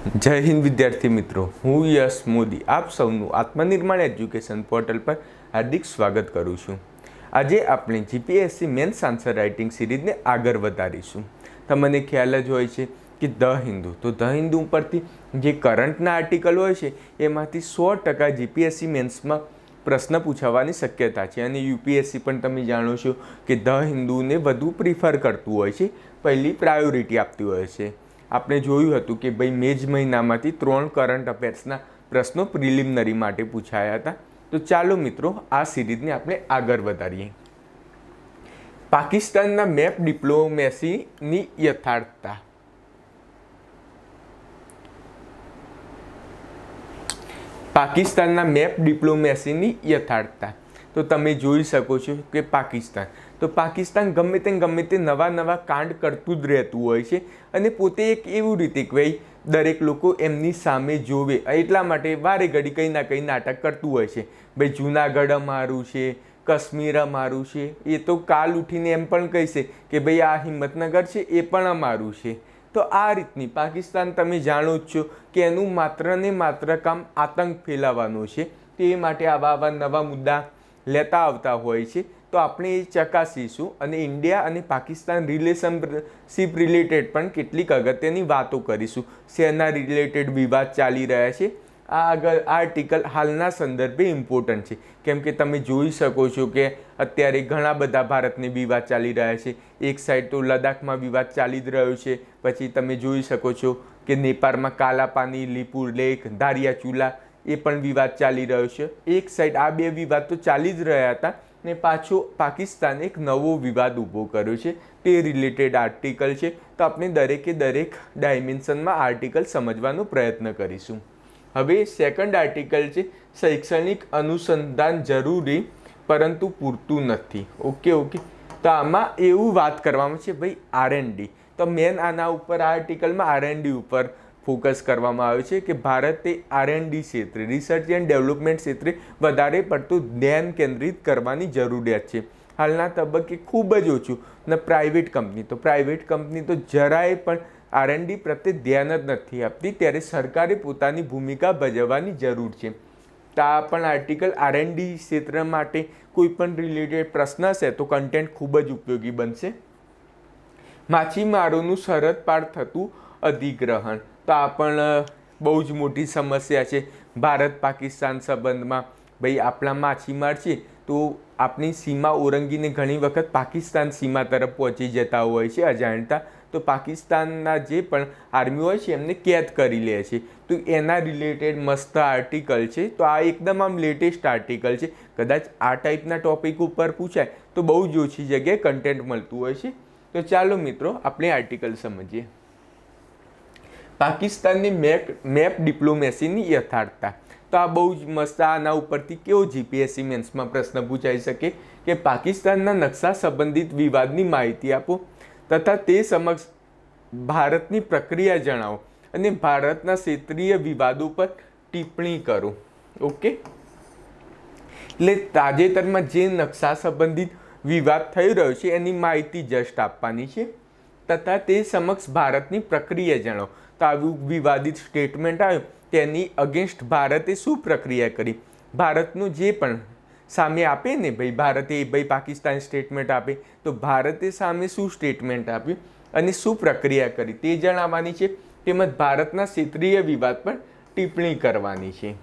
जय हिंद विद्यार्थी मित्रों, हूँ यश मोदी आप સૌનું આત્મનિર્માણ એજ્યુકેશન પોર્ટલ પર હાર્દિક સ્વાગત કરું છું। આજે આપણે જીપીએસસી મેન્સ આન્સર રાઇટિંગ સિરીઝને આગળ વધારીશું। તમને ખ્યાલ જ હોય છે કે ધ હિન્દુ, તો ધ હિન્દુ ઉપરથી જે કરંટના આર્ટિકલ હોય છે એમાંથી 100% જીપીએસસી મેન્સમાં પ્રશ્ન પૂછાવાની શક્યતા છે। અને યુપીએસસી પણ તમે જાણો છો કે ધ હિન્દુને વધુ પ્રિફર કરતું હોય છે, પહેલી પ્રાયોરિટી આપતી હોય છે। આપણે જોયું હતું કે ભાઈ મે જ મહિનામાંથી 3 કરંટ અફેર્સના પ્રશ્નો પ્રિલિમિનરી માટે પૂછાયા હતા। તો ચાલો મિત્રો આ સિરીઝને આપણે આગળ વધારીએ। પાકિસ્તાનના મેપ ડિપ્લોમેસીની યથાર્થતા। પાકિસ્તાનના મેપ ડિપ્લોમેસીની યથાર્થતા તો તમે જોઈ શકો છો કે પાકિસ્તાન ગમે તે નવા કાંડ કરતું જ રહેતું હોય છે અને પોતે એક એવું રીતે કે ભાઈ દરેક લોકો એમની સામે જોવે એટલા માટે વારે ઘડી કંઈ ના કંઈ નાટક કરતું હોય છે। ભાઈ જૂનાગઢ અમારું છે, કાશ્મીર અમારું છે, એ તો કાલ ઉઠીને એમ પણ કહેશે કે ભાઈ આ હિંમતનગર છે એ પણ અમારું છે। તો આ રીતની પાકિસ્તાન તમે જાણો જ છો કે એનું માત્ર ને માત્ર કામ આતંક ફેલાવવાનું છે, તે માટે આવા નવા મુદ્દા લેતા આવતા હોય છે। તો આપણે એ ચકાસીશું અને ઇન્ડિયા અને પાકિસ્તાન રિલેશનશિપ રિલેટેડ પણ કેટલીક અગત્યની વાતો કરીશું। શેના રિલેટેડ વિવાદ ચાલી રહ્યા છે આ આર્ટિકલ હાલના સંદર્ભે ઇમ્પોર્ટન્ટ છે, કેમ કે તમે જોઈ શકો છો કે અત્યારે ઘણા બધા ભારતને વિવાદ ચાલી રહ્યા છે। એક સાઈડ તો લદ્દાખમાં વિવાદ ચાલી જ રહ્યો છે, પછી તમે જોઈ શકો છો કે નેપાળમાં કાલાપાની, લીપુર લેક, ધારિયા ચુલા એ પણ વિવાદ ચાલી રહ્યો છે। એક સાઈડ આ બે વિવાદ તો ચાલી જ રહ્યા હતા ને પાછો પાકિસ્તાને એક નવો વિવાદ ઊભો કર્યો છે, તે રિલેટેડ આર્ટિકલ છે। તો આપણે દરેકે દરેક ડાયમેન્શનમાં આર્ટિકલ સમજવાનો પ્રયત્ન કરીશું। હવે સેકન્ડ આર્ટિકલ છે શૈક્ષણિક અનુસંધાન જરૂરી પરંતુ પૂરતું નથી। ઓકે તો આમાં એવું વાત કરવામાં છે ભાઈ R&D, તો મેન આના ઉપર આ આર્ટિકલમાં R&D ઉપર ફોકસ કરવામાં આવે છે કે ભારતે R&D ક્ષેત્રે, રિસર્ચ એન્ડ ડેવલપમેન્ટ ક્ષેત્રે વધારે પડતું ધ્યાન કેન્દ્રિત કરવાની જરૂરિયાત છે। હાલના તબક્કે ખૂબ જ ઓછું ને પ્રાઇવેટ કંપની તો જરાય પણ R&D પ્રત્યે ધ્યાન જ નથી આપતી, ત્યારે સરકારે પોતાની ભૂમિકા ભજવવાની જરૂર છે। તો આ પણ આર્ટિકલ R&D ક્ષેત્ર માટે કોઈ પણ રિલેટેડ પ્રશ્ન હશે તો કન્ટેન્ટ ખૂબ જ ઉપયોગી બનશે। માછીમારોનું સરહદ પાર થતું અધિગ્રહણ, તો આ પણ બહુ જ મોટી સમસ્યા છે ભારત પાકિસ્તાન સંબંધમાં। ભાઈ આપણા માછીમાર છે તો આપણી સીમા ઓળંગીને ઘણી વખત પાકિસ્તાન સીમા તરફ પહોંચી જતા હોય છે અજાણતા, તો પાકિસ્તાનના જે પણ આર્મી હોય છે એમને કેદ કરી લે છે। તો એના રિલેટેડ મસ્ત આર્ટિકલ છે, તો આ એકદમ આમ લેટેસ્ટ આર્ટિકલ છે। કદાચ આ ટાઈપના ટોપિક ઉપર પૂછાય તો બહુ જ ઓછી જગ્યાએ કન્ટેન્ટ મળતું હોય છે। તો ચાલો મિત્રો આપણે આર્ટિકલ સમજીએ। પાકિસ્તાનની મેપ ડિપ્લોમેસીની યથાર્થતા, તો આ બહુ જ મસ્ત, આના ઉપરથી કેવો જીપીએસસી મેન્સમાં પ્રશ્ન પૂછાઈ શકે કે પાકિસ્તાનના નકશા સંબંધિત વિવાદની માહિતી આપો તથા તે સમક્ષ ભારતની પ્રક્રિયા જણાવો અને ભારતના ક્ષેત્રીય વિવાદો પર ટિપ્પણી કરો। ઓકે, એટલે તાજેતરમાં જે નકશા સંબંધિત વિવાદ થઈ રહ્યો છે એની માહિતી જસ્ટ આપવાની છે તથા તે સમક્ષ ભારતની પ્રક્રિયા જણાવો। તો આવું વિવાદિત સ્ટેટમેન્ટ આવ્યું તેની અગેન્સ્ટ ભારતે શું પ્રક્રિયા કરી, ભારતનું જે પણ સામે આપે ને ભાઈ પાકિસ્તાન સ્ટેટમેન્ટ આપે તો ભારતે સામે શું સ્ટેટમેન્ટ આપ્યું અને શું પ્રક્રિયા કરી તે જણાવવાની છે, તેમજ ભારતના ક્ષેત્રીય વિવાદ પર ટિપ્પણી કરવાની છે।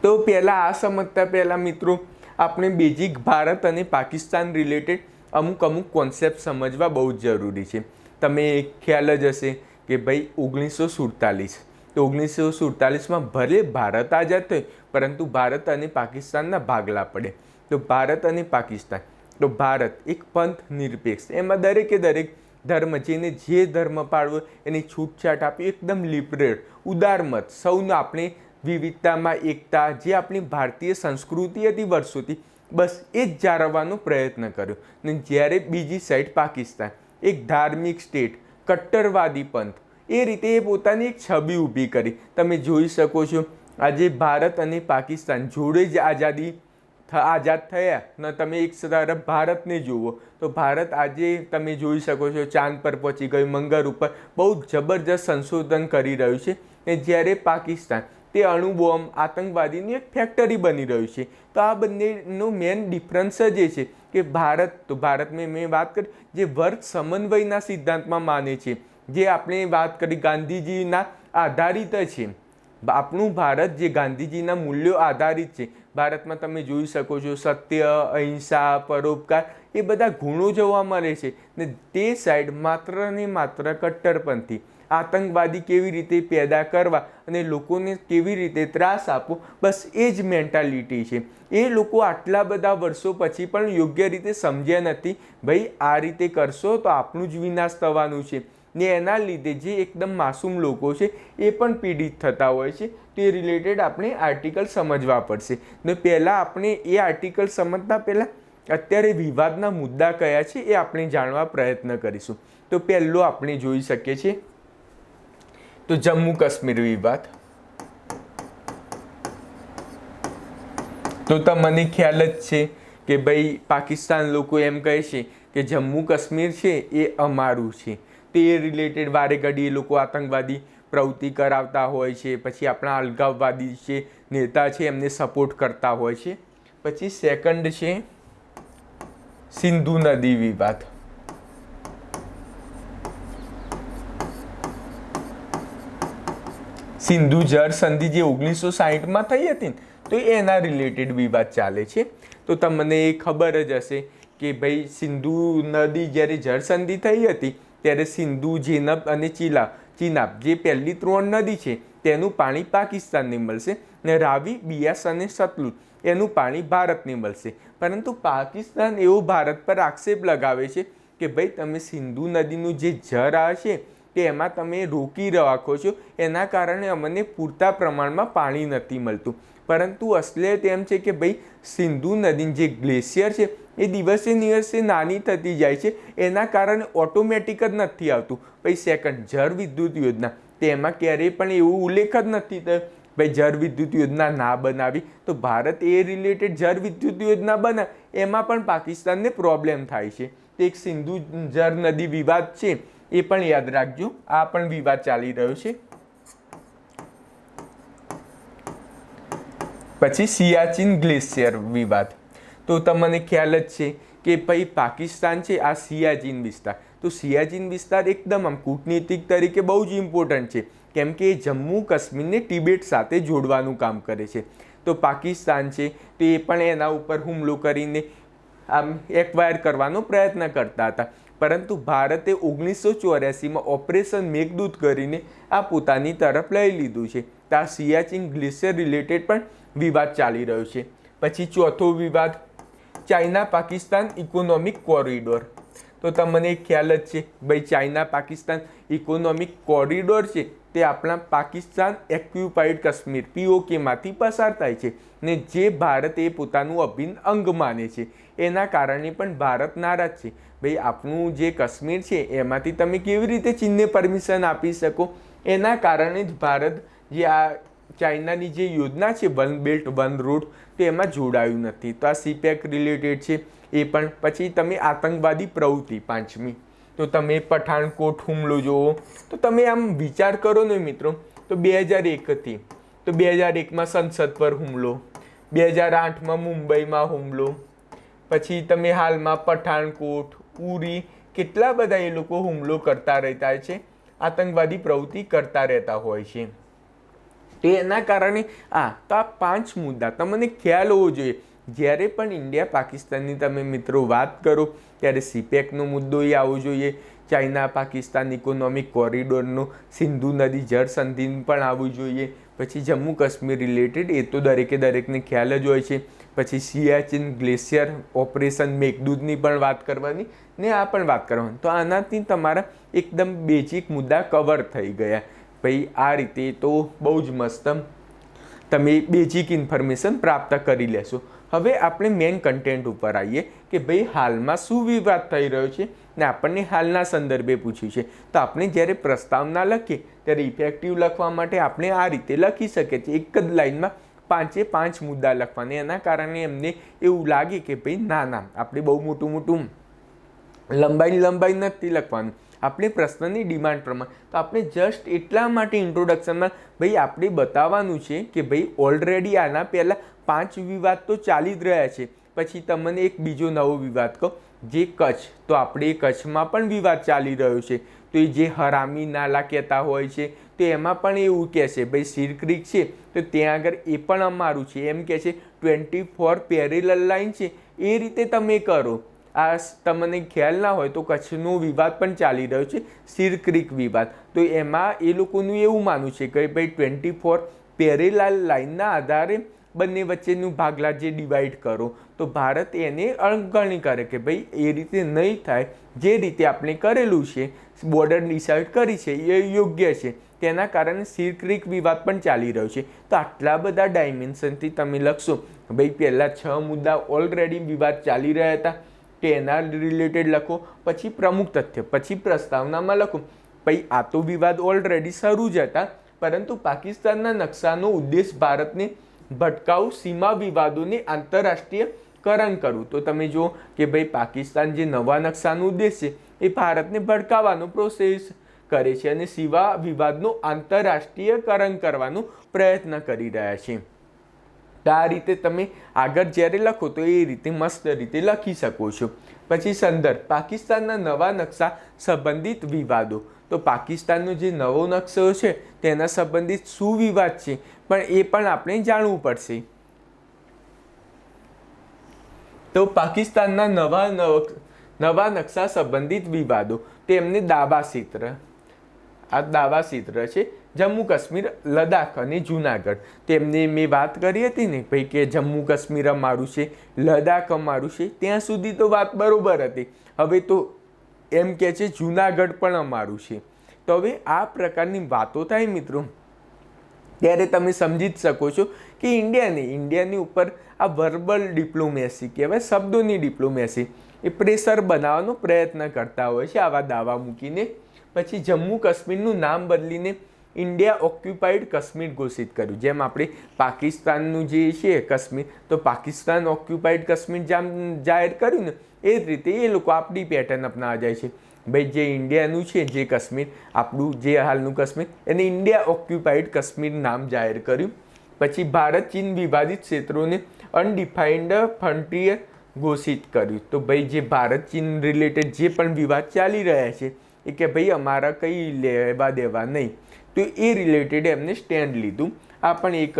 તો પહેલાં આ સમજતા પહેલાં મિત્રો આપણે બેઝિક ભારત અને પાકિસ્તાન રિલેટેડ અમુક કોન્સેપ્ટ સમજવા બહુ જ જરૂરી છે। તમે ખ્યાલ જ હશે કે ભાઈ 1947, તો 1947માં ભલે ભારત આઝાદ થયું પરંતુ ભારત અને પાકિસ્તાનના ભાગલા પડે। તો ભારત અને પાકિસ્તાન, તો ભારત એક પંથ નિરપેક્ષ, એમાં દરેકે દરેક ધર્મ જેને જે ધર્મ પાળવો એની છૂટછાટ આપી, એકદમ લિબરલ ઉદારમત, સૌને આપણે વિવિધતામાં એકતા, જે આપણી ભારતીય સંસ્કૃતિ હતી વર્ષોથી, બસ એ જ જાળવવાનો પ્રયત્ન કર્યો। ને જ્યારે બીજી સાઈડ પાકિસ્તાન એક ધાર્મિક સ્ટેટ, કટ્ટરવાદી પંથ, એ રીતે એ પોતાની એક છબી ઊભી કરી। તમે જોઈ શકો છો આજે ભારત અને પાકિસ્તાન જોડે જ આઝાદી આઝાદ થયા ને તમે એક તરફ ભારતને જુઓ તો ભારત આજે તમે જોઈ શકો છો ચાંદ પર પહોંચી ગયું, મંગળ ઉપર બહુ જબરજસ્ત સંશોધન કરી રહ્યું છે. ને જ્યારે પાકિસ્તાન તે અણુ બોમ્બ આતંકવાદીની એક ફેક્ટરી બની રહ્યું છે. તો આ બંનેનો મેન ડિફરન્સ જ એ છે કે ભારતમાં મેં વાત કરી જે વર્ગ સમન્વયના સિદ્ધાંતમાં માને છે, જે આપણે વાત કરી ગાંધીજીના આધારિત છે. આપણું ભારત જે ગાંધીજીના મૂલ્યો આધારિત છે. ભારતમાં તમે જોઈ શકો છો સત્ય, અહિંસા, પરોપકાર એ બધા ગુણો જોવા મળે છે. ને તે સાઈડ માત્ર ને માત્ર કટ્ટરપંથી આતંકવાદી કેવી રીતે પેદા કરવા અને લોકોને કેવી રીતે ત્રાસ આપવો, બસ એ જ મેન્ટાલિટી છે. એ લોકો આટલા બધા વર્ષો પછી પણ યોગ્ય રીતે સમજ્યા નથી ભાઈ આ રીતે કરશો તો આપણું જ વિનાશ થવાનું છે. ને એના લીધે જે એકદમ માસૂમ લોકો છે એ પણ પીડિત થતા હોય છે. તે રિલેટેડ આપણે આર્ટિકલ સમજવા પડશે. ને પહેલાં આપણે એ આર્ટિકલ સમજતા પહેલાં અત્યારે વિવાદના મુદ્દા કયા છે એ આપણે જાણવા પ્રયત્ન કરીશું. તો પહેલો આપણે જોઈ શકીએ છીએ તો જમ્મુ કાશ્મીર વિવાદ. તો તમને ખ્યાલ જ છે કે ભાઈ પાકિસ્તાન લોકો એમ કહે છે કે જમ્મુ કાશ્મીર છે એ અમારું છે. તે રિલેટેડ વારે ઘડી એ લોકો આતંકવાદી પ્રવૃત્તિ કરાવતા હોય છે. પછી આપણા અલગાવવાદી છે નેતા છે એમને સપોર્ટ કરતા હોય છે. પછી સેકન્ડ છે સિંધુ નદી વિવાદ. સિંધુ જળ સંધિ જે 1960માં થઈ હતી ને તો એના રિલેટેડ વિવાદ ચાલે છે. તો તમને ખબર જ હશે કે ભાઈ સિંધુ નદી જ્યારે જળ સંધિ થઈ હતી ત્યારે સિંધુ, ઝેનબ અને ચિનાબ જે પહેલી 3 નદી છે તેનું પાણી પાકિસ્તાનને મળશે ને રાવી, બિયાસ અને સતલુજ એનું પાણી ભારતને મળશે. પરંતુ પાકિસ્તાન એવો ભારત પર આક્ષેપ લગાવે છે કે ભાઈ તમે સિંધુ નદીનું જે જળ આવે છે કે એમાં તમે રોકી રાખો છો, એના કારણે અમને પૂરતા પ્રમાણમાં પાણી નથી મળતું. પરંતુ અસલિયત એમ છે કે ભાઈ સિંધુ નદી જે ગ્લેશિયર છે એ દિવસે દિવસે નાની થતી જાય છે. એના કારણે ઓટોમેટિક જ નથી આવતું. પછી સેકન્ડ જળ વિદ્યુત યોજના, તેમાં ક્યારેય પણ એવું ઉલ્લેખ જ નથી થયો ભાઈ જળ વિદ્યુત યોજના ના બનાવી. તો ભારત એ રિલેટેડ જળ વિદ્યુત યોજના બનાવે એમાં પણ પાકિસ્તાનને પ્રોબ્લેમ થાય છે. તો એક સિંધુ જળ નદી વિવાદ છે એ પણ યાદ રાખજો. આ પણ વિવાદ ચાલી રહ્યો છે. પછી સિયાચીન ગ્લેશિયર વિવાદ. તો તમને ખ્યાલ જ છે કે ભાઈ પાકિસ્તાન છે આ સિયાચીન વિસ્તાર, તો સિયાચીન વિસ્તાર એકદમ આમ કૂટનીતિક તરીકે બહુ જ ઇમ્પોર્ટન્ટ છે કેમ કે એ જમ્મુ કાશ્મીરને ટિબેટ સાથે જોડવાનું કામ કરે છે. તો પાકિસ્તાન છે તો એ પણ એના ઉપર હુમલો કરીને આમ એક્વાયર કરવાનો પ્રયત્ન કરતા હતા. પરંતુ ભારતે 1984માં ઓપરેશન મેઘદૂત કરીને આ પોતાની તરફ લઈ લીધું છે. તો આ સિયાચીન ગ્લેશિયર રિલેટેડ પણ વિવાદ ચાલી રહ્યો છે. પછી ચોથો વિવાદ ચાઇના પાકિસ્તાન ઇકોનોમિક કોરિડોર. તો તમને ખ્યાલ જ છે ભાઈ ચાઇના પાકિસ્તાન ઇકોનોમિક કોરિડોર છે તે આપણા પાકિસ્તાન એક્યુપાઇડ કાશ્મીર POKમાંથી પસાર થાય છે ને જે ભારત એ પોતાનું અભિન્ન અંગ માને છે. એના કારણે પણ ભારત નારાજ છે ભાઈ આપણું જે કાશ્મીર છે એમાંથી તમે કેવી રીતે ચીનને પરમિશન આપી શકો. એના કારણે જ ભારત જે આ ચાઇનાની જે યોજના છે વન બેલ્ટ વન રોડ તો એમાં જોડાયું નથી. તો આ CPEC રિલેટેડ છે એ પણ. પછી તમે આતંકવાદી પ્રવૃત્તિ 5મી, તો તમે પઠાણકોટ હુમલો જુઓ તો તમે આમ વિચાર કરો ને મિત્રો તો 2001થી તો 2001માં સંસદ પર હુમલો, 2008માં મુંબઈમાં હુમલો, પછી તમે હાલમાં પઠાણકોટ, ઉરી કેટલા બધા એ લોકો હુમલો કરતા રહેતા છે, આતંકવાદી પ્રવૃત્તિ કરતા રહેતા હોય છે. એના કારણે તો આ 5 મુદ્દા તમને ખ્યાલ હોવો જોઈએ. જ્યારે પણ ઇન્ડિયા પાકિસ્તાનની તમે મિત્રો વાત કરો ત્યારે CPECનો મુદ્દો એ આવવો જોઈએ, ચાઇના પાકિસ્તાન ઇકોનોમિક કોરિડોરનો, સિંધુ નદી જળ સંધિ પણ આવવું જોઈએ. પછી જમ્મુ કાશ્મીર રિલેટેડ એ તો દરેકને ખ્યાલ જ હોય છે. પછી સિયાચીન ગ્લેશિયર ઓપરેશન મેઘદૂતની પણ વાત કરવાની ને આ પણ વાત કરવાની. તો આનાથી તમારા એકદમ બેઝિક મુદ્દા કવર થઈ ગયા. ભાઈ આ રીતે તો બહુ જ મસ્ત તમે બેઝિક ઇન્ફોર્મેશન પ્રાપ્ત કરી લેશો. હવે આપણે મેઇન કન્ટેન્ટ ઉપર આવીએ કે ભાઈ હાલમાં શું વિવાદ થઈ રહ્યો છે ને આપણને હાલના સંદર્ભે પૂછ્યું છે. તો આપણે જ્યારે પ્રસ્તાવના લખીએ ત્યારે ઇફેક્ટિવ લખવા માટે આપણે આ રીતે લખી શકીએ છીએ એક જ લાઇનમાં 5 મુદ્દા લખવાના. એના કારણે એમને એવું લાગે કે ભાઈ ના આપણે બહુ મોટું લંબાઈ નથી લખવાનું, આપણે પ્રશ્નની ડિમાન્ડ પ્રમાણે. તો આપણે જસ્ટ એટલા માટે ઇન્ટ્રોડક્શનમાં ભાઈ આપણે બતાવવાનું છે કે ભાઈ ઓલરેડી આના પહેલાં 5 વિવાદ તો ચાલી જ રહ્યા છે. પછી તમને એક બીજો નવો વિવાદ કહો, જે કચ્છ. તો આપણે કચ્છમાં પણ વિવાદ ચાલી રહ્યો છે. તો એ જે હરામી નાલા કહેતા હોય છે, તો એમાં પણ એવું કહેશે ભાઈ સીર ક્રીક છે તો ત્યાં આગળ એ પણ અમારું છે, એમ કહે છે 24 પેરેલલ લાઈન છે. એ રીતે તમે કરો. આ તમને ખ્યાલ ના હોય તો કચ્છનો વિવાદ પણ ચાલી રહ્યો છે, સીર ક્રીક વિવાદ. તો એમાં એ લોકોનું એવું માનવું છે કે ભાઈ 24 પેરેલલ લાઈનના આધારે બંને વચ્ચેનું ભાગલા જે ડિવાઈડ કરો. તો ભારત એને અણગણી કરે કે ભાઈ એ રીતે નહીં થાય, જે રીતે આપણે કરેલું છે, બોર્ડર ડિસાઇડ કરી છે એ યોગ્ય છે. તેના કારણે સીર ક્રીક વિવાદ પણ ચાલી રહ્યો છે. તો આટલા બધા ડાયમેન્શનથી તમે લખશો ભાઈ પહેલાં 6 મુદ્દા ઓલરેડી વિવાદ ચાલી રહ્યા હતા, કે એના રિલેટેડ લખો. પછી પ્રમુખ તથ્ય, પછી પ્રસ્તાવનામાં લખો ભાઈ આ તો વિવાદ ઓલરેડી શરૂ જ હતા, પરંતુ પાકિસ્તાનના નકશાનો ઉદ્દેશ ભારતને ભટકાવું, સીમા વિવાદોને આંતરરાષ્ટ્રીયકરણ કરવું. તો તમે જુઓ કે ભાઈ પાકિસ્તાન જે નવા નકશાનો ઉદ્દેશ છે એ ભારતને ભટકાવવાનો પ્રોસેસ કરે છે અને સીમા વિવાદનું આંતરરાષ્ટ્રીયકરણ કરવાનો પ્રયત્ન કરી રહ્યા છે. તો આ રીતે તમે આગળ જ્યારે લખો તો એ રીતે મસ્ત રીતે લખી શકો છો. પછી સંદર્ભ, પાકિસ્તાનના નવા નકશા સંબંધિત વિવાદો. તો પાકિસ્તાનનો જે નવો નકશો છે તેના સંબંધિત શું વિવાદ છે પણ એ પણ આપણે જાણવું પડશે. તો પાકિસ્તાનના નવા નકશા સંબંધિત વિવાદો, તેમને દાવા ક્ષેત્ર. આ દાવા ક્ષેત્ર છે જમ્મુ કાશ્મીર, લદ્દાખ અને જૂનાગઢ. તેમને મેં વાત કરી હતી ને ભાઈ કે જમ્મુ કાશ્મીર અમારું છે, લદ્દાખ અમારું છે, ત્યાં સુધી તો વાત બરોબર હતી. હવે તો એમ કહે છે જૂનાગઢ પણ અમારું છે. તો હવે આ પ્રકારની વાતો થાય મિત્રો, ત્યારે તમે સમજી જ શકો છો કે ઇન્ડિયાની ઉપર આ વર્બલ ડિપ્લોમેસી કહેવાય, શબ્દોની ડિપ્લોમેસી, એ પ્રેશર બનાવવાનો પ્રયત્ન કરતા હોય છે આવા દાવા મૂકીને. પછી જમ્મુ કાશ્મીરનું નામ બદલીને ઇન્ડિયા ઓક્યુપાઈડ કાશ્મીર ઘોષિત કર્યું. જેમ આપણે પાકિસ્તાનનું જે છે કાશ્મીર, તો પાકિસ્તાન ઓક્યુપાઈડ કાશ્મીર જાહેર કર્યું ને, એ જ રીતે એ લોકો આપણી પેટર્ન અપનાવવા જાય છે. ભાઈ જે ઇન્ડિયાનું છે જે કાશ્મીર, આપણું જે હાલનું કાશ્મીર, એને ઇન્ડિયા ઓક્યુપાઈડ કાશ્મીર નામ જાહેર કર્યું. પછી ભારત ચીન વિવાદિત ક્ષેત્રોને અનડિફાઇન્ડ ફ્રન્ટિયર ઘોષિત કર્યું. તો ભાઈ જે ભારત ચીન રિલેટેડ જે પણ વિવાદ ચાલી રહ્યા છે એ કે ભાઈ અમારા કંઈ લેવા દેવા નહીં, તો એ રિલેટેડ એમને સ્ટેન્ડ લીધું. આ પણ એક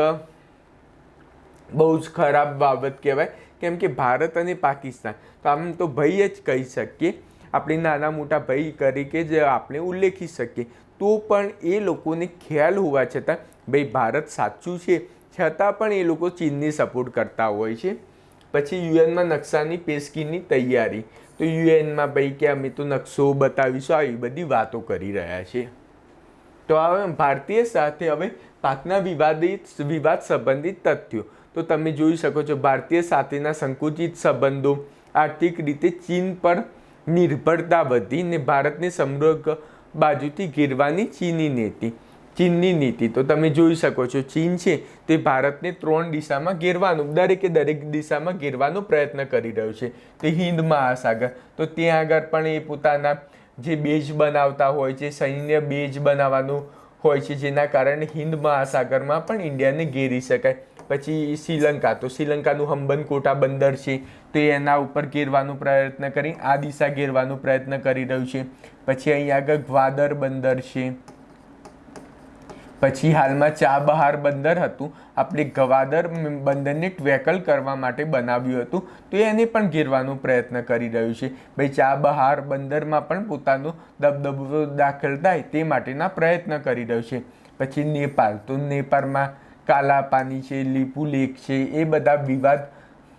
બહુ જ ખરાબ બાબત કહેવાય, કેમ કે ભારત અને પાકિસ્તાન તો આમ તો ભાઈ જ કહી શકીએ, આપણે નાના મોટા ભાઈ તરીકે જ આપણે ઉલ્લેખી શકીએ. તો પણ એ લોકોને ખ્યાલ હોવા છતાં ભાઈ ભારત સાચું છે છતાં પણ એ લોકો ચીનને સપોર્ટ કરતા હોય છે. પછી યુએનમાં નકશાની પેશગીની તૈયારી. તો યુએનમાં ભાઈ કે અમે તો નકશો બતાવીશું, આવી બધી વાતો કરી રહ્યા છે. તો હવે ભારતીય સાથે હવે પાકના વિવાદ સંબંધિત તથ્યો. તો તમે જોઈ શકો છો ભારતીય સાથેના સંકુચિત સંબંધો, આર્થિક રીતે ચીન પર નિર્ભરતા વધી ને ભારતને સમૃદ્ધ બાજુથી ઘેરવાની ચીનની નીતિ. તો તમે જોઈ શકો છો ચીન છે તે ભારતને 3 દિશામાં ઘેરવાનું, દરેક દિશામાં ઘેરવાનો પ્રયત્ન કરી રહ્યો છે. તે હિન્દ મહાસાગર, તો ત્યાં આગળ પણ એ પોતાના જે બેઝ બનાવતા હોય છે, સૈન્ય બેઝ બનાવવાનું હોય છે, જેના કારણે હિન્દ મહાસાગરમાં પણ ઇન્ડિયાને ઘેરી શકાય. પછી શ્રીલંકા, તો શ્રીલંકાનું હંબનકોટા બંદર છે, તો એના ઉપર ઘેરવાનો પ્રયત્ન કરી આ દિશા ઘેરવાનો પ્રયત્ન કરી રહ્યું છે. પછી અહીંયા આગળ ગ્વાદર બંદર છે. પછી હાલમાં ચાબહાર બંદર હતું, આપણે ગ્વાદર બંદરને ટ્વેકલ કરવા માટે બનાવ્યું હતું, તો એને પણ ઘેરવાનો પ્રયત્ન કરી રહ્યું છે. ભાઈ ચાબહાર બંદરમાં પણ પોતાનો દબદબો દાખલ થાય તે માટેના પ્રયત્ન કરી રહ્યું છે. પછી નેપાળ, તો નેપાળમાં કાલાપાની છે, લીપુ લેક છે, એ બધા વિવાદ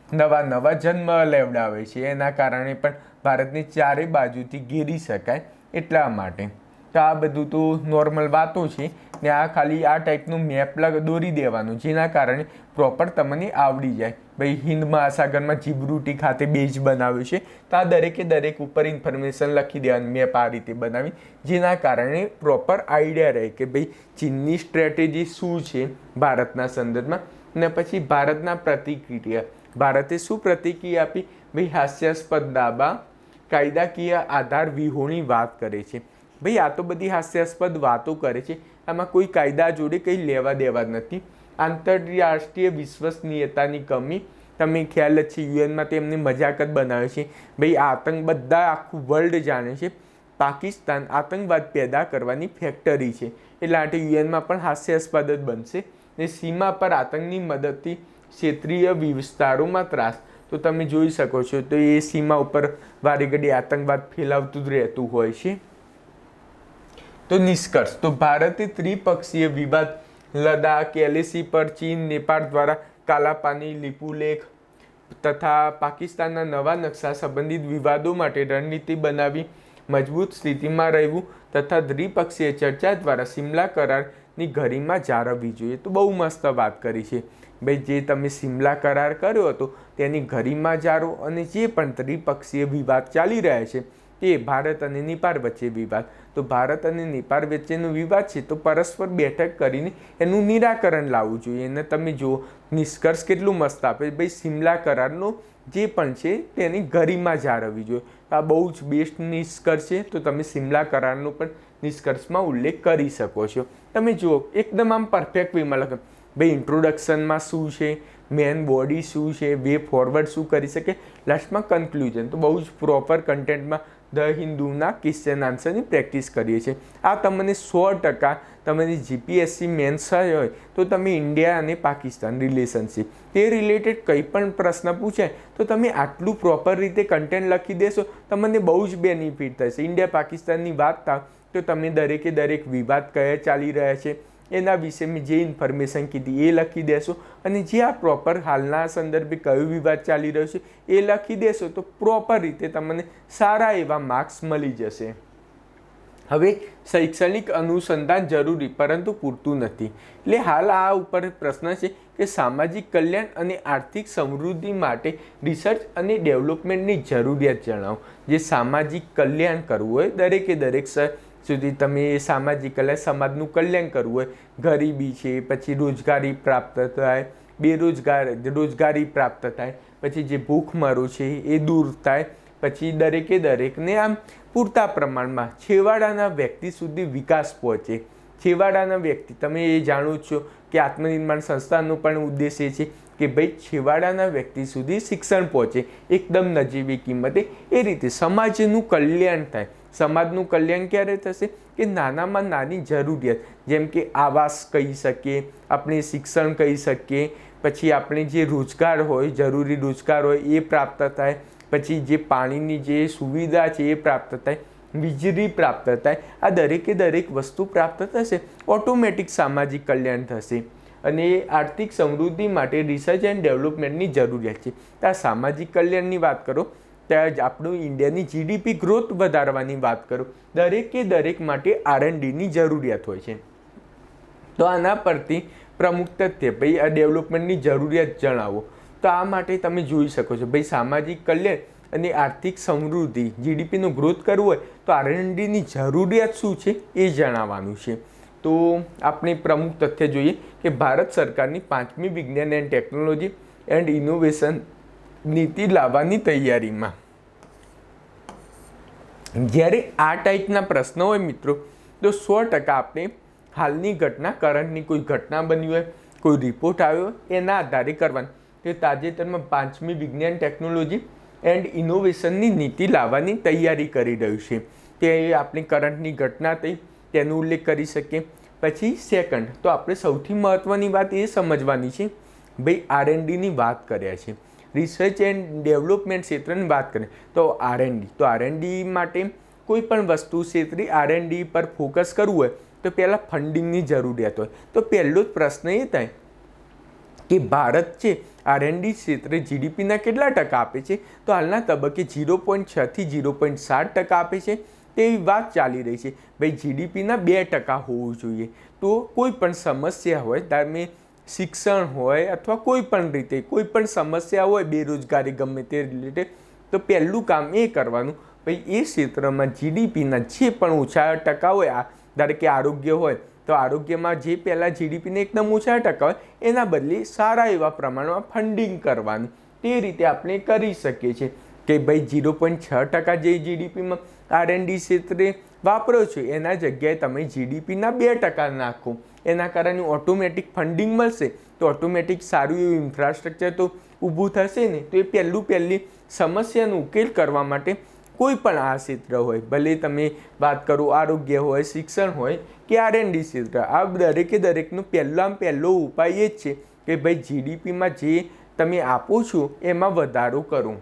નવા જન્મ લેવડાવે છે. એના કારણે પણ ભારતની ચારે બાજુથી ઘેરી શકાય એટલા માટે. તો આ બધું તો નોર્મલ વાતો છે ને આ ખાલી આ ટાઈપનું મેપ દોરી દેવાનું, જેના કારણે પ્રોપર તમને આવડી જાય. ભાઈ હિન્દ મહાસાગરમાં જીબ્રુટી ખાતે બેઝ બનાવ્યું છે, તો આ દરેક ઉપર ઇન્ફોર્મેશન લખી દેવાની મેપ આ રીતે બનાવી, જેના કારણે પ્રોપર આઈડિયા રહે કે ભાઈ ચીનની સ્ટ્રેટેજી શું છે ભારતના સંદર્ભમાં, ને પછી ભારતના પ્રતિક્રિયા, ભારતે શું પ્રતિક્રિયા આપી? ભાઈ હાસ્યાસ્પદ દાવા, કાયદાકીય આધાર વિહોણી વાત કરે છે. ભાઈ આ તો બધી હાસ્યાસ્પદ વાતો કરે છે, આમાં કોઈ કાયદા જોડે કંઈ લેવા દેવા નથી. આંતરરાષ્ટ્રીય વિશ્વસનીયતાની કમી, તમે ખ્યાલ જ છે યુએનમાં તેમને મજાક જ બનાવે છે. ભાઈ આતંક બધા આખું વર્લ્ડ જાણે છે પાકિસ્તાન આતંકવાદ પેદા કરવાની ફેક્ટરી છે, એટલે માટે યુએનમાં પણ હાસ્યાસ્પદ જ બનશે. ને સીમા પર આતંકની મદદથી ક્ષેત્રીય વિસ્તારોમાં ત્રાસ, તો તમે જોઈ શકો છો તો એ સીમા ઉપર વારે ઘડી આતંકવાદ ફેલાવતું જ રહેતું હોય છે. તો નિષ્કર્ષ, તો ભારતે ત્રિપક્ષીય વિવાદ લદ્દાખ, LAC પર ચીન, નેપાળ દ્વારા કાલાપાની, લિપુલેખ તથા પાકિસ્તાનના નવા નકશા સંબંધિત વિવાદો માટે રણનીતિ બનાવી મજબૂત સ્થિતિમાં રહેવું તથા દ્વિપક્ષીય ચર્ચા દ્વારા સિમલા કરારની ગરિમા જાળવવી જોઈએ. તો બહુ મસ્ત વાત કરી છે ભાઈ, જે તમે સિમલા કરાર કર્યો હતો તેની ગરિમા જાળવો, અને જે પણ ત્રિપક્ષીય વિવાદ ચાલી રહ્યા છે તે ભારત અને નેપાળ વચ્ચે વિવાદ, તો ભારત અને નેપાળ વચ્ચેનો વિવાદ છે તો પરસ્પર બેઠક કરીને એનું નિરાકરણ લાવવું જોઈએ. અને તમે જુઓ નિષ્કર્ષ કેટલું મસ્ત આપે, ભાઈ સિમલા કરારનો જે પણ છે તેની ગરિમા જાળવવી જોઈએ. આ બહુ જ બેસ્ટ નિષ્કર્ષ છે, તો તમે સિમલા કરારનો પણ નિષ્કર્ષમાં ઉલ્લેખ કરી શકો છો. તમે જુઓ એકદમ આમ પરફેક્ટ વેમાં લખો, ભાઈ ઇન્ટ્રોડક્શનમાં શું છે, મેન બોડી શું છે, વે ફોરવર્ડ શું કરી શકે, લાસ્ટમાં કન્ક્લુઝન. તો બહુ જ પ્રોપર કન્ટેન્ટમાં ધ હિન્દુના ક્વેશ્ચન આન્સરની પ્રેક્ટિસ કરીએ છીએ. આ તમને 100% તમારી GPSC મેન્સ હોય તો તમે ઇન્ડિયા અને પાકિસ્તાન રિલેશનશિપ તે રિલેટેડ કંઈ પણ પ્રશ્ન પૂછાય તો તમે આટલું પ્રોપર રીતે કન્ટેન્ટ લખી દેશો, તમને બહુ જ બેનિફિટ થશે. ઇન્ડિયા પાકિસ્તાનની વાત થાય તો તમે દરેકે દરેક વિવાદ કયા ચાલી રહ્યા છે એના વિશે મેં જે ઇન્ફોર્મેશન કીધી એ લખી દેશો, અને જે આ પ્રોપર હાલના સંદર્ભે કયો વિવાદ ચાલી રહ્યો છે એ લખી દેશો તો પ્રોપર રીતે તમને સારા એવા માર્ક્સ મળી જશે. હવે શૈક્ષણિક અનુસંધાન જરૂરી પરંતુ પૂરતું નથી, એટલે હાલ આ ઉપર પ્રશ્ન છે કે સામાજિક કલ્યાણ અને આર્થિક સમૃદ્ધિ માટે રિસર્ચ અને ડેવલપમેન્ટની જરૂરિયાત જણાવો. જે સામાજિક કલ્યાણ કરવું હોય દરેકે દરેક સુધી તમે સામાજિક કલ્યાણ, સમાજનું કલ્યાણ કરવું હોય, ગરીબી છે, પછી રોજગારી પ્રાપ્ત થાય, રોજગારી પ્રાપ્ત થાય, પછી જે ભૂખમરો છે એ દૂર થાય, પછી દરેકે દરેકને આમ પૂરતા પ્રમાણમાં છેવાડાના વ્યક્તિ સુધી વિકાસ પહોંચે. છેવાડાના વ્યક્તિ, તમે એ જાણો છો કે આત્મનિર્માણ સંસ્થાનો પણ ઉદ્દેશ એ છે કે ભાઈ છેવાડાના વ્યક્તિ સુધી શિક્ષણ પહોંચે એકદમ નજીવી કિંમતે. એ રીતે સમાજનું કલ્યાણ થાય. સમાજનું કલ્યાણ ક્યારે થશે કે નાનામાં નાની જરૂરિયાત, જેમ કે આવાસ કહી શકીએ, આપણે શિક્ષણ કહી શકીએ, પછી આપણે જે રોજગાર હોય, જરૂરી રોજગાર હોય એ પ્રાપ્ત થાય, પછી જે પાણીની જે સુવિધા છે એ પ્રાપ્ત થાય, વીજળી પ્રાપ્ત થાય. આ દરેકે દરેક વસ્તુ પ્રાપ્ત થશે, ઓટોમેટિક સામાજિક કલ્યાણ થશે. અને આર્થિક સમૃદ્ધિ માટે રિસર્ચ એન્ડ ડેવલપમેન્ટની જરૂરિયાત છે. આ સામાજિક કલ્યાણની વાત કરો ત્યાં જ આપણું ઇન્ડિયાની GDP ગ્રોથ વધારવાની વાત કરો, દરેકે દરેક માટે R&Dની જરૂરિયાત હોય છે. તો આના પરથી પ્રમુખ તથ્ય, ભાઈ આ ડેવલપમેન્ટની જરૂરિયાત જણાવો. તો આ માટે તમે જોઈ શકો છો ભાઈ સામાજિક કલ્યાણ અને આર્થિક સમૃદ્ધિ, GDPનો ગ્રોથ કરવો હોય તો R&Dની જરૂરિયાત શું છે એ જણાવવાનું છે. તો આપણે પ્રમુખ તથ્ય જોઈએ કે ભારત સરકારની 5મી વિજ્ઞાન એન્ડ ટેકનોલોજી એન્ડ ઇનોવેશન નીતિ લાવવાની તૈયારીમાં. જ્યારે આ ટાઈપના પ્રશ્નો હોય મિત્રો તો 100% આપણે હાલની ઘટના, કરંટની કોઈ ઘટના બની હોય, કોઈ રિપોર્ટ આવ્યો હોય એના આધારે કરવાનું. તે તાજેતરમાં 5મી વિજ્ઞાન ટેકનોલોજી એન્ડ ઇનોવેશનની નીતિ લાવવાની તૈયારી કરી રહ્યું છે. તે આપણી કરંટની ઘટના થઈ તેનો ઉલ્લેખ કરી શકીએ. પછી સેકન્ડ, તો આપણે સૌથી મહત્ત્વની વાત એ સમજવાની છે ભાઈ R&Dની વાત કર્યા છે, રિસર્ચ એન્ડ ડેવલપમેન્ટ ક્ષેત્રની વાત કરીએ તો R&D. તો R&D માટે કોઈ પણ વસ્તુ ક્ષેત્રે R&D પર ફોકસ કરવું હોય તો પહેલાં ફંડિંગની જરૂરિયાત હોય. તો પહેલો જ પ્રશ્ન એ થાય કે ભારત છે R&D ક્ષેત્રે GDPના કેટલા ટકા આપે છે? તો હાલના તબક્કે 0.6 થી 0.7% આપે છે. તેવી વાત ચાલી રહી છે ભાઈ GDPના 2% હોવું જોઈએ. તો કોઈ પણ સમસ્યા હોય, તમે શિક્ષણ હોય અથવા કોઈ પણ રીતે કોઈ પણ સમસ્યા હોય, બેરોજગારી ગમે તે રિલેટેડ, તો પહેલું કામ એ કરવાનું ભાઈ એ ક્ષેત્રમાં GDPના જે પણ ઓછા ટકા હોય, ધારો કે આરોગ્ય હોય તો આરોગ્યમાં જે પહેલાં જીડીપીને એકદમ ઓછા ટકા હોય એના બદલે સારા એવા પ્રમાણમાં ફંડિંગ કરવાનું, તે રીતે આપણે કરી શકીએ છીએ કે ભાઈ 0.6% જે જીડીપીમાં R&D ક્ષેત્રે વાપરો છો એના જગ્યાએ તમે જીડીપીના 2% નાખો. એના કારણે ઓટોમેટિક ફંડિંગ મળશે તો ઓટોમેટિક સારું એવું ઇન્ફ્રાસ્ટ્રક્ચર તો ઊભું થશે ને. તો એ પહેલી સમસ્યાનો ઉકેલ કરવા માટે કોઈ પણ આ ક્ષેત્ર હોય, ભલે તમે વાત કરો આરોગ્ય હોય, શિક્ષણ હોય કે R&D ક્ષેત્ર, આ દરેકનો પહેલો ઉપાય એ જ છે કે ભાઈ જીડીપીમાં જે તમે આપો છો એમાં વધારો કરો.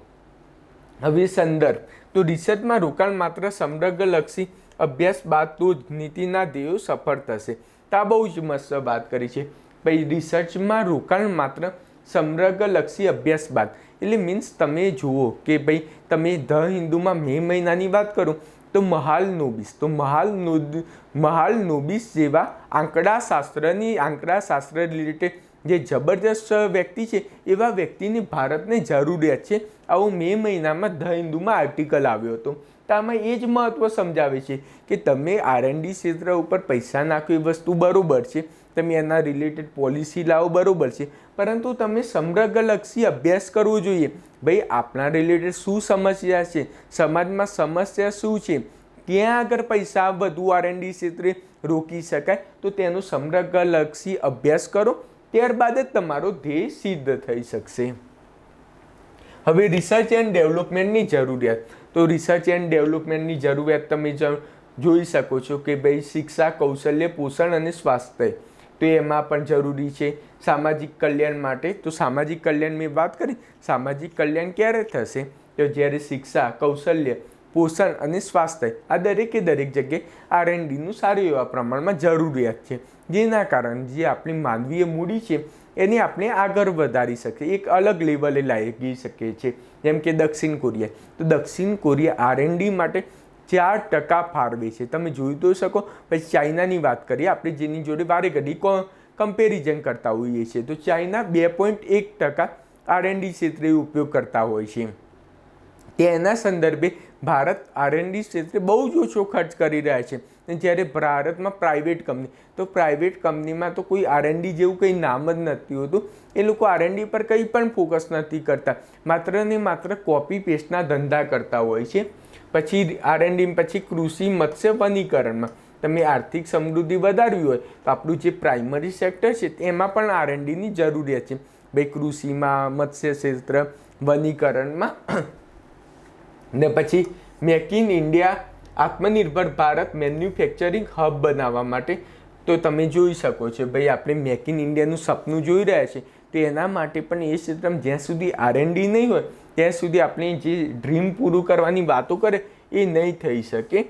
હવે સંદર્ભ તો રિસર્ચમાં રોકાણ માત્ર સમગ્રલક્ષી અભ્યાસ બાદ તો જ નીતિના ધ્યેયો સફળ થશે. તો આ બહુ જ મસ્ત વાત કરી છે ભાઈ, રિસર્ચમાં રોકાણ માત્ર સમગ્રલક્ષી અભ્યાસ બાદ, એટલે મીન્સ તમે જુઓ કે ભાઈ તમે ધ હિન્દુમાં મે મહિનાની વાત કરો તો મહાલ નોબિસ જેવા આંકડાશાસ્ત્ર રિલેટેડ જે જબરદસ્ત વ્યક્તિ છે એવા વ્યક્તિની ભારતને જરૂરિયાત છે. આવું મે મહિનામાં ધ હિન્દુમાં આર્ટિકલ આવ્યો હતો. તો આમાં એ જ મહત્ત્વ સમજાવે છે કે તમે R&D ક્ષેત્ર ઉપર પૈસા નાખો એ વસ્તુ બરાબર છે, તમે એના રિલેટેડ પોલિસી લાવો બરાબર છે, પરંતુ તમે સમગ્રલક્ષી અભ્યાસ કરવો જોઈએ. ભાઈ આપણા રિલેટેડ શું સમસ્યા છે, સમાજમાં સમસ્યા શું છે, ક્યાં આગળ પૈસા વધુ R&D ક્ષેત્રે રોકી શકાય, તો તેનો સમગ્રલક્ષી અભ્યાસ કરો, ત્યારબાદ જ તમારો ધ્યેય સિદ્ધ થઈ શકશે. હવે રિસર્ચ એન્ડ ડેવલપમેન્ટની જરૂરિયાત, તો રિસર્ચ એન્ડ ડેવલપમેન્ટની જરૂરિયાત તમે જોઈ શકો છો કે ભાઈ શિક્ષા, કૌશલ્ય, પોષણ અને સ્વાસ્થ્ય, તો એમાં પણ જરૂરી છે. સામાજિક કલ્યાણ માટે, તો સામાજિક કલ્યાણ મેં વાત કરી, સામાજિક કલ્યાણ ક્યારે થશે તો જ્યારે શિક્ષા, કૌશલ્ય, પોષણ અને સ્વાસ્થ્ય આ દરેકે દરેક જગ્યાએ R&Dનું સારું એવા પ્રમાણમાં જરૂરિયાત છે, જેના કારણે જે આપણી માનવીય મૂડી છે એને આપણે આગળ વધારી શકીએ, એક અલગ લેવલે લાવી શકીએ છીએ. જેમ કે દક્ષિણ કોરિયા, તો દક્ષિણ કોરિયા R&D માટે 4% ફાળવે છે. તમે જોઈ તો શકો. પછી ચાઇનાની વાત કરીએ આપણે, જેની જોડે વારે ઘડી કમ્પેરિઝન કરતા હોઈએ છીએ, તો ચાઇના 2.1% R&D ક્ષેત્રે ઉપયોગ કરતા હોય છે. તેના સંદર્ભે ભારત R&D ક્ષેત્રે બહુ જ ઓછો ખર્ચ કરી રહ્યા છે. જ્યારે ભારતમાં પ્રાઇવેટ કંપની, તો પ્રાઇવેટ કંપનીમાં તો કોઈ R&D જેવું કંઈ નામ જ નથી હોતું. એ લોકો R&D પર કંઈ પણ ફોકસ નથી કરતા, માત્ર ને માત્ર કોપી પેસ્ટના ધંધા કરતા હોય છે. પછી R&D પછી કૃષિ, મત્સ્ય, વનીકરણમાં તમે આર્થિક સમૃદ્ધિ વધારવી હોય તો આપણું જે પ્રાઇમરી સેક્ટર છે એમાં પણ R&Dની જરૂરિયાત છે. ભાઈ કૃષિમાં, મત્સ્ય ક્ષેત્ર, વનીકરણમાં ને પછી મેક ઇન ઇન્ડિયા, આત્મનિર્ભર ભારત મેન્યુફેક્ચરિંગ હબ બનાવવા માટે, તો તમે જોઈ શકો છો ભાઈ આપણે મેક ઇન ઇન્ડિયાનું સપનું જોઈ રહ્યા છે, તો એના માટે પણ એ ક્ષેત્રમાં જ્યાં સુધી R&D નહીં હોય ત્યાં સુધી આપણે જે ડ્રીમ પૂરું કરવાની વાતો કરે એ નહીં થઈ શકે.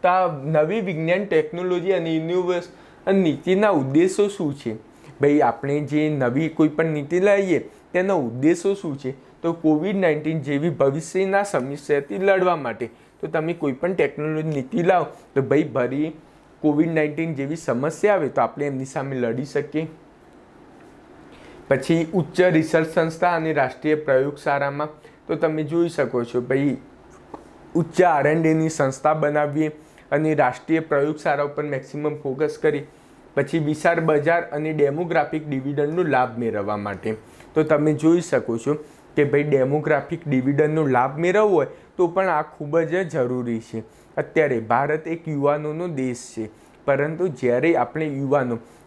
તો આ નવી વિજ્ઞાન, ટેકનોલોજી અને ઇનોવેશન નીતિના ઉદ્દેશો શું છે? ભાઈ આપણે જે નવી કોઈ પણ નીતિ લાવીએ તેના ઉદ્દેશો શું છે? તો COVID-19 જેવી ભવિષ્યના સમસ્યાથી લડવા માટે. તો તમે કોઈ પણ ટેકનોલોજી નીતિ લાવો તો ભાઈ COVID-19 જેવી સમસ્યા આવે તો આપણે એમની સામે લડી શકીએ. પછી ઉચ્ચ રિસર્ચ સંસ્થા અને રાષ્ટ્રીય પ્રયોગશાળામાં, તો તમે જોઈ શકો છો ભાઈ ઉચ્ચ R&Dની સંસ્થા બનાવીએ અને રાષ્ટ્રીય પ્રયોગશાળા ઉપર મેક્સિમમ ફોકસ કરી. પછી વિશાળ બજાર અને ડેમોગ્રાફિક ડિવિડન્ડનો લાભ મેળવવા માટે, તો તમે જોઈ શકો છો કે ભાઈ ડેમોગ્રાફિક ડિવિડન્ડનો લાભ મેળવવો હોય તો પણ આ ખૂબ જ જરૂરી છે. અત્યારે ભારત એક યુવાનોનો દેશ છે, પરંતુ જ્યારે આપણે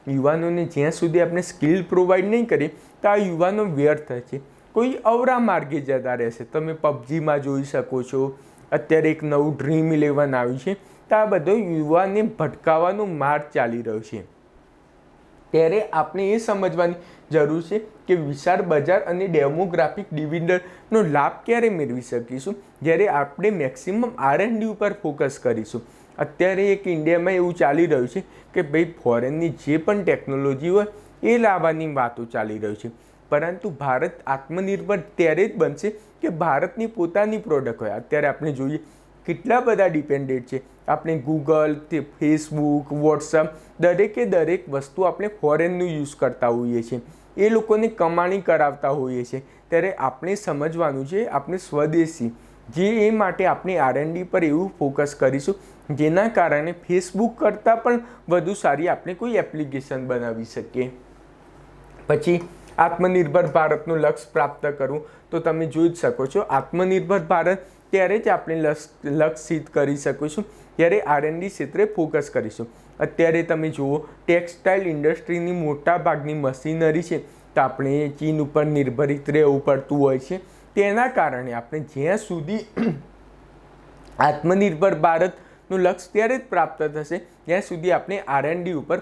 યુવાનોને જ્યાં સુધી આપણે સ્કિલ પ્રોવાઈડ નહીં કરીએ તો આ યુવાનો વ્યર્થ છે, કોઈ અવરા માર્ગે જતા રહેશે. તમે PUBGમાં જોઈ શકો છો, અત્યારે એક નવું Dream 11 આવ્યું છે, તો આ બધો યુવાનને ભટકાવવાનો માર્ગ ચાલી રહ્યો છે. ત્યારે આપણે એ સમજવાની જરૂર છે કે વિશાળ બજાર અને ડેમોગ્રાફિક ડિવિડન્ડનો લાભ ક્યારે મેળવી શકીશું? જ્યારે આપણે મેક્સિમમ R&D ઉપર ફોકસ કરીશું. અત્યારે એક ઇન્ડિયામાં એવું ચાલી રહ્યું છે કે ભાઈ ફોરેનની જે પણ ટેકનોલોજી હોય એ લાવવાની વાતો ચાલી રહી છે, પરંતુ ભારત આત્મનિર્ભર ત્યારે જ બનશે કે ભારતની પોતાની પ્રોડક્ટ હોય. અત્યારે આપણે જોઈએ કેટલા બધા ડિપેન્ડેન્ટ છે. આપણે ગૂગલ, ફેસબુક, વોટ્સઅપ દરેક વસ્તુ આપણે ફોરેનનું યુઝ કરતા હોઈએ છીએ, એ લોકોને કમાણી કરાવતા હોઈએ છીએ. ત્યારે આપણે સમજવાનું છે આપણે સ્વદેશી જે, એ માટે આપણે R&D પર એવું ફોકસ કરીશું જેના કારણે ફેસબુક કરતાં પણ વધુ સારી આપણે કોઈ એપ્લિકેશન બનાવી શકીએ. પછી આત્મનિર્ભર ભારતનું લક્ષ્ય પ્રાપ્ત કરવું, તો તમે જોઈ જ શકો છો આત્મનિર્ભર ભારત ત્યારે જ આપણે લક્ષ્ય સિદ્ધ કરી શકીશું ત્યારે R&D ક્ષેત્રે ફોકસ કરીશું. અત્યારે તમે જુઓ ટેક્સટાઇલ ઇન્ડસ્ટ્રીની મોટા ભાગની મશીનરી છે તો આપણે ચીન ઉપર નિર્ભરિત રહેવું પડતું હોય છે. તેના કારણે આપણે જ્યાં સુધી આત્મનિર્ભર ભારતનું લક્ષ્ય ત્યારે જ પ્રાપ્ત થશે જ્યાં સુધી આપણે R&D ઉપર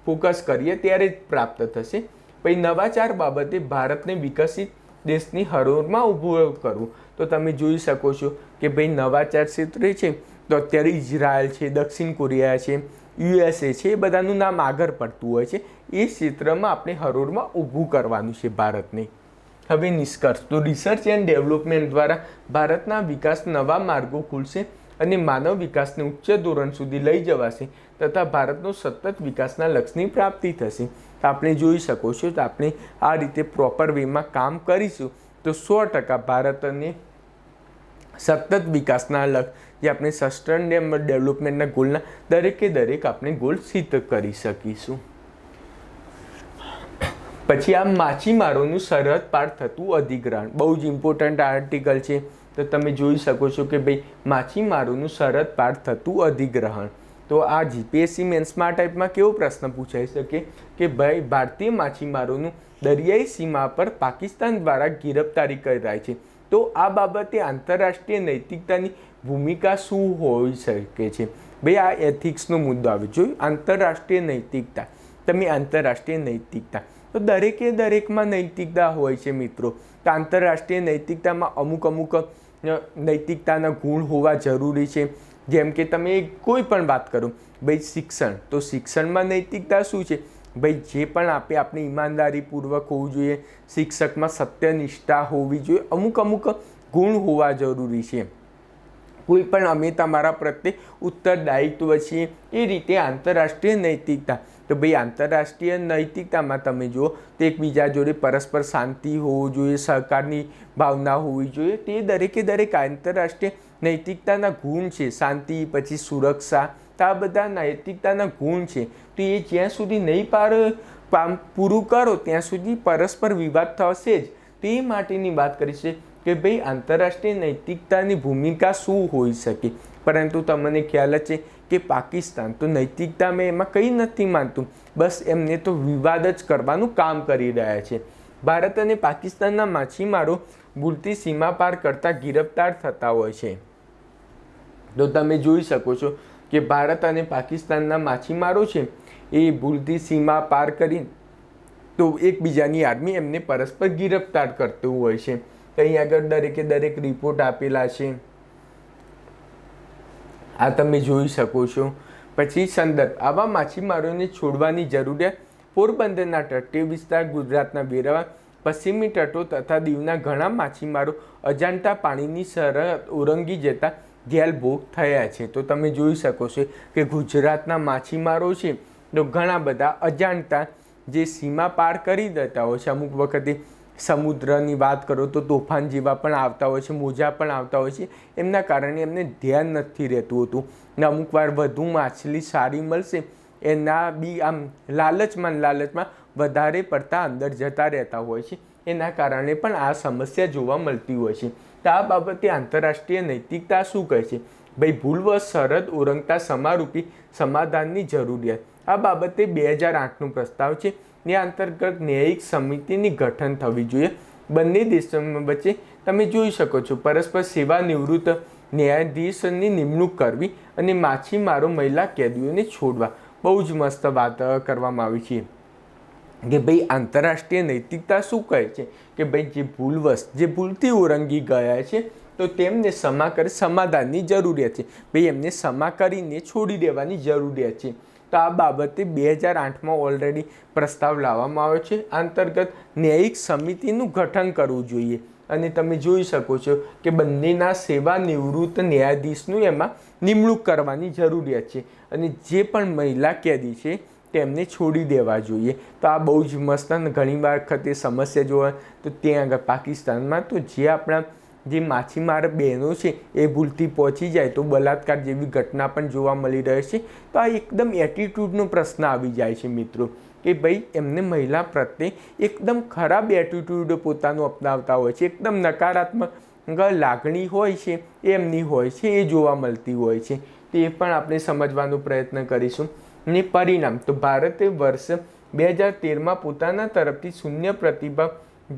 ફોકસ કરીએ ત્યારે જ પ્રાપ્ત થશે. પછી નવાચાર બાબતે ભારતને વિકસિત દેશની હરોળમાં ઊભું કરવું, તો તમે જોઈ શકો છો કે ભાઈ નવાચાર ક્ષેત્રે છે તો અત્યારે ઇઝરાયલ છે, દક્ષિણ કોરિયા છે, USA છે, એ બધાનું નામ આગળ પડતું હોય છે. એ ક્ષેત્રમાં આપણે હરોળમાં ઊભું કરવાનું છે ભારતને. હવે નિષ્કર્ષ, તો રિસર્ચ એન્ડ ડેવલપમેન્ટ દ્વારા ભારતના વિકાસ નવા માર્ગો ખુલશે અને માનવ વિકાસને ઉચ્ચ ધોરણ સુધી લઈ જવાશે તથા ભારતનો સતત વિકાસના લક્ષ્યની પ્રાપ્તિ થશે. તો આપણે જોઈ શકો છો તો આપણે આ રીતે પ્રોપર વેમાં કામ કરીશું તો 100% ભારતને સતત વિકાસના લક્ષ્ય જે આપણે સસ્ટેનેબલ ડેવલપમેન્ટના ગોલના દરેક આપણે ગોલ સિદ્ધ કરી શકીશું. પછી આ માછીમારોનું સરહદ પાર થતું અધિગ્રહણ, બહુ જ ઇમ્પોર્ટન્ટ આર્ટિકલ છે. તો તમે જોઈ શકો છો કે ભાઈ માછીમારોનું સરહદ પાર થતું અધિગ્રહણ, તો આ GPSC મેન્સમાં ટાઈપમાં કેવો પ્રશ્ન પૂછાઈ શકે કે ભાઈ ભારતીય માછીમારોનું દરિયાઈ સીમા પર પાકિસ્તાન દ્વારા ગિરફતારી કરાય છે, તો આ બાબતે આંતરરાષ્ટ્રીય નૈતિકતાની ભૂમિકા શું હોઈ શકે છે? ભાઈ આ એથિક્સનો મુદ્દો આવે. જોયું આંતરરાષ્ટ્રીય નૈતિકતા, તમે આંતરરાષ્ટ્રીય નૈતિકતા, તો દરેકમાં નૈતિકતા હોય છે મિત્રો. તો આંતરરાષ્ટ્રીય નૈતિકતામાં અમુક નૈતિકતાના ગુણ હોવા જરૂરી છે. જેમ કે તમે કોઈ પણ વાત કરો, ભાઈ શિક્ષણ, તો શિક્ષણમાં નૈતિકતા શું છે? ભાઈ જે પણ આપણે ઈમાનદારીપૂર્વક હોવું જોઈએ, શિક્ષકમાં સત્યનિષ્ઠા હોવી જોઈએ, અમુક ગુણ હોવા જરૂરી છે. કોઈ પણ અમે તમારા પ્રત્યે ઉત્તરદાયિત્વ છીએ, એ રીતે આંતરરાષ્ટ્રીય નૈતિકતા. તો ભાઈ આંતરરાષ્ટ્રીય નૈતિકતામાં તમે જુઓ તો એકબીજા જોડે પરસ્પર શાંતિ હોવું જોઈએ, સહકારની ભાવના હોવી જોઈએ. તે દરેક આંતરરાષ્ટ્રીય નૈતિકતાના ગુણ છે. શાંતિ, પછી સુરક્ષા, તો આ બધા નૈતિકતાના ગુણ છે. તો એ જ્યાં સુધી નહીં પૂરું કરો ત્યાં સુધી પરસ્પર વિવાદ થશે જ. તો એ માટેની વાત કરી છે કે ભાઈ આંતરરાષ્ટ્રીય નૈતિકતાની ભૂમિકા શું હોઈ શકે. પરંતુ તમને ખ્યાલ જ છે કે પાકિસ્તાન તો નૈતિકતામાં એમાં કંઈ નથી માનતું, બસ એમને તો વિવાદ જ કરવાનું કામ કરી રહ્યા છે. ભારત અને પાકિસ્તાનના માછીમારો ભૂલથી સીમા પાર કરતા ગિરફતાર થતા હોય છે. તો તમે જોઈ શકો છો કે ભારત અને પાકિસ્તાનના માછીમારો છે એ ભૂલથી સીમા પાર કરી તો એકબીજાની આર્મી એમને પરસ્પર ગિરફતાર કરતું હોય છે. અહીં આગળ દરેક રિપોર્ટ આપેલા છે, આ તમે જોઈ શકો છો. પછી સંદર્ભ, આવા માછીમારોને છોડવાની જરૂરિયાત પોરબંદરના તટીય વિસ્તાર, ગુજરાતના વેરાવળ, પશ્ચિમી તટો તથા દીવના ઘણા માછીમારો અજાણતા પાણીની સરહદ ઓળંગી જતા જેલ ભોગ થયા છે. તો તમે જોઈ શકો છો કે ગુજરાતના માછીમારો છે તો ઘણા બધા અજાણતા જે સીમા પાર કરી દેતા હોય છે. અમુક વખતે સમુદ્રની વાત કરો તો તોફાન જેવા પણ આવતા હોય છે, મોજા પણ આવતા હોય છે. એમના કારણે એમને ધ્યાન નથી રહેતું હતું ને અમુક વાર વધુ માછલી સારી મળશે એના બી આમ લાલચમાં વધારે પડતા અંદર જતા રહેતા હોય છે. એના કારણે પણ આ સમસ્યા જોવા મળતી હોય છે. તો આ બાબતે આંતરરાષ્ટ્રીય નૈતિકતા શું કહે છે? ભાઈ ભૂલવશ સરહદ ઓળંગતા સમારૂપી સમાધાનની જરૂરિયાત. આ બાબતે 2008નો પ્રસ્તાવ છે. ને અંતર્ગત ન્યાયિક સમિતિની ગઠન થવી જોઈએ. બંને દેશો વચ્ચે તમે જોઈ શકો છો પરસ્પર સેવા નિવૃત્ત ન્યાયાધીશની નિમણૂક કરવી અને માછીમારો મહિલા કેદીઓને છોડવા. બહુ જ મસ્ત વાત કરવામાં આવી છે કે ભાઈ આંતરરાષ્ટ્રીય નૈતિકતા શું કહે છે કે ભાઈ જે ભૂલથી ઓળંગી ગયા છે તો તેમને સમાધાનની જરૂરિયાત છે. ભાઈ એમને ક્ષમા કરીને છોડી દેવાની જરૂરિયાત છે. તો આ બાબતે 2008માં ઓલરેડી પ્રસ્તાવ લાવવામાં આવ્યો છે. અંતર્ગત ન્યાયિક સમિતિનું ગઠન કરવું જોઈએ. અને તમે જોઈ શકો છો કે બંનેના સેવા નિવૃત્ત ન્યાયાધીશનું એમાં નિમણૂક કરવાની જરૂરિયાત છે. અને જે પણ મહિલા કેદી છે તેમને છોડી દેવા જોઈએ. તો આ બહુ જ મસ્ત, ઘણી વખતે સમસ્યા જોવા તો ત્યાં આગળ પાકિસ્તાનમાં તો જે આપણા જે માછીમાર બહેનો છે એ ભૂલથી પહોંચી જાય તો બલાત્કાર જેવી ઘટના પણ જોવા મળી રહે છે. તો આ એકદમ એટીટ્યૂડનો પ્રશ્ન આવી જાય છે મિત્રો, કે ભાઈ એમને મહિલા પ્રત્યે એકદમ ખરાબ એટીટ્યૂડ પોતાનું અપનાવતા હોય છે, એકદમ નકારાત્મક લાગણી હોય છે એમની હોય છે, એ જોવા મળતી હોય છે. તો એ પણ આપણે સમજવાનો પ્રયત્ન કરીશું. અને પરિણામ તો ભારતે વર્ષ 2013માં પોતાના તરફથી શૂન્ય પ્રતિભાવ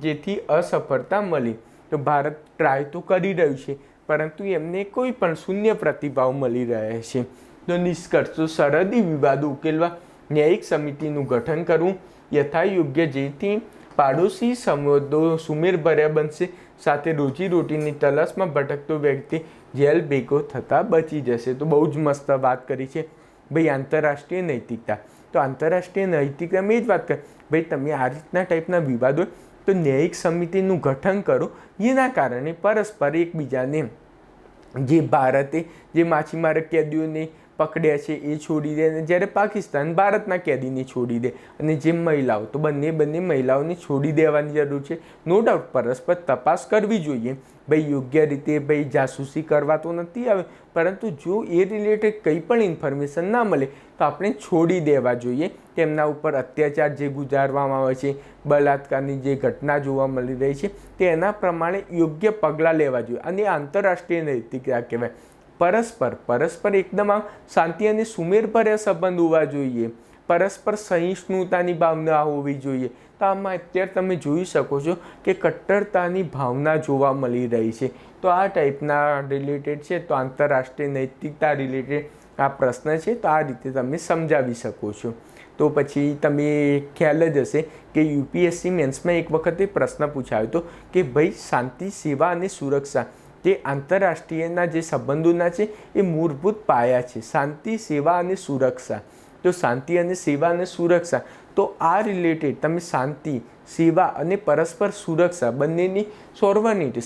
જેથી અસફળતા મળી. તો ભારત ટ્રાય તો કરી રહ્યું છે પરંતુ એમને કોઈ પણ શૂન્ય પ્રતિભાવ મળી રહે છે. તો નિષ્કર્ષ તો સરહદી વિવાદો ઉકેલવા ન્યાયિક સમિતિનું ગઠન કરવું યથાયોગ્ય, જેથી પાડોશી સંવાદો સુમેળભર્યા બનશે, સાથે રોજીરોટીની તલાશમાં ભટકતો વ્યક્તિ જેલ ભેગો થતાં બચી જશે. તો બહુ જ મસ્ત વાત કરી છે ભાઈ આંતરરાષ્ટ્રીય નૈતિકતા. તો આંતરરાષ્ટ્રીય નૈતિકતામાં એ જ વાત કરી ભાઈ તમે આ રીતના ટાઈપના વિવાદો તો ન્યાયિક સમિતિનું ગઠન કરો, જેના કારણે પરસ્પર એકબીજાને જે ભારતે જે માછીમાર કેદીઓને પકડ્યા છે એ છોડી દે, અને જ્યારે પાકિસ્તાન ભારતના કેદીને છોડી દે, અને જે મહિલાઓ તો બંને મહિલાઓને છોડી દેવાની જરૂર છે. નો ડાઉટ પરસ્પર તપાસ કરવી જોઈએ ભાઈ, યોગ્ય રીતે ભાઈ જાસૂસી કરવા તો નથી આવે, પરંતુ જો એ રિલેટેડ કંઈ પણ ઇન્ફોર્મેશન ના મળે તો આપણે છોડી દેવા જોઈએ. તેમના ઉપર અત્યાચાર જે ગુજારવામાં આવે છે, બલાત્કારની જે ઘટના જોવા મળી રહી છે તેના પ્રમાણે યોગ્ય પગલાં લેવા જોઈએ. અને આંતરરાષ્ટ્રીય નૈતિકતા કહેવાય. પરસ્પર એકદમ આમ શાંતિ અને સુમેળભર્યા સંબંધ હોવા જોઈએ, પરસ્પર સહિષ્ણુતાની ભાવના હોવી જોઈએ. તો આમાં અત્યારે તમે જોઈ શકો છો કે કટ્ટરતાની ભાવના જોવા મળી રહી છે. તો આ ટાઈપના રિલેટેડ છે, તો આંતરરાષ્ટ્રીય નૈતિકતા રિલેટેડ આ પ્રશ્ન છે, તો આ રીતે તમે સમજાવી શકો છો. તો પછી તમે ખ્યાલ જ હશે કે યુપીએસસી મેન્સમાં એક વખતે પ્રશ્ન પૂછાયો હતો કે ભાઈ શાંતિ, સેવા અને સુરક્ષા જે આંતરરાષ્ટ્રીયના જે સંબંધોના છે એ મૂળભૂત પાયા છે, શાંતિ, સેવા અને સુરક્ષા. તો શાંતિ અને સેવા અને સુરક્ષા, તો આ રિલેટેડ તમે શાંતિ, સેવા અને પરસ્પર સુરક્ષા બંનેની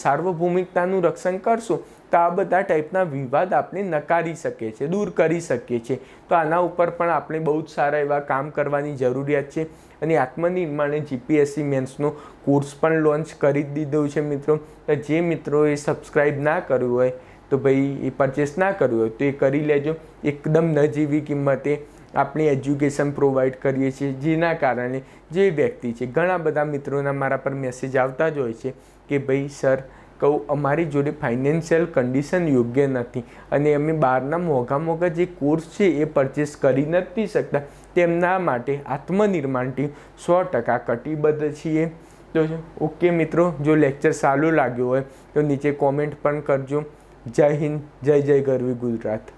સાર્વભૌમિકતાનું રક્ષણ કરશો તો આ બધા ટાઈપના વિવાદ આપણે નકારી શકીએ છીએ, દૂર કરી શકીએ છીએ. તો આના ઉપર પણ આપણે બહુ જ સારા એવા કામ કરવાની જરૂરિયાત છે. અને આત્મનિર્માણે જીપીએસસી મેન્સનો કોર્સ પણ લોન્ચ કરી જ દીધો છે મિત્રો. તો જે મિત્રોએ સબસ્ક્રાઈબ ના કર્યું હોય તો ભાઈ એ પરચેસ ના કર્યું હોય તો એ કરી લેજો. એકદમ નજીવી કિંમતે આપણે એજ્યુકેશન પ્રોવાઈડ કરીએ છીએ, જેના કારણે જે વ્યક્તિ છે, ઘણા બધા મિત્રોના મારા પર મેસેજ આવતા જ હોય છે કે ભાઈ સર કહું અમારી જોડે ફાઇનાન્શિયલ કન્ડિશન યોગ્ય નથી અને અમે બહારના મોંઘા જે કોર્સ છે એ પરચેસ કરી નથી શકતા, તેમના માટે આત્મનિર્માણ ટીમ 100% કટિબદ્ધ છીએ. તો ઓકે મિત્રો, જો લેક્ચર સારું લાગ્યો હોય તો નીચે કોમેન્ટ પણ કરજો. જય હિન્દ, જય ગરવી ગુજરાત.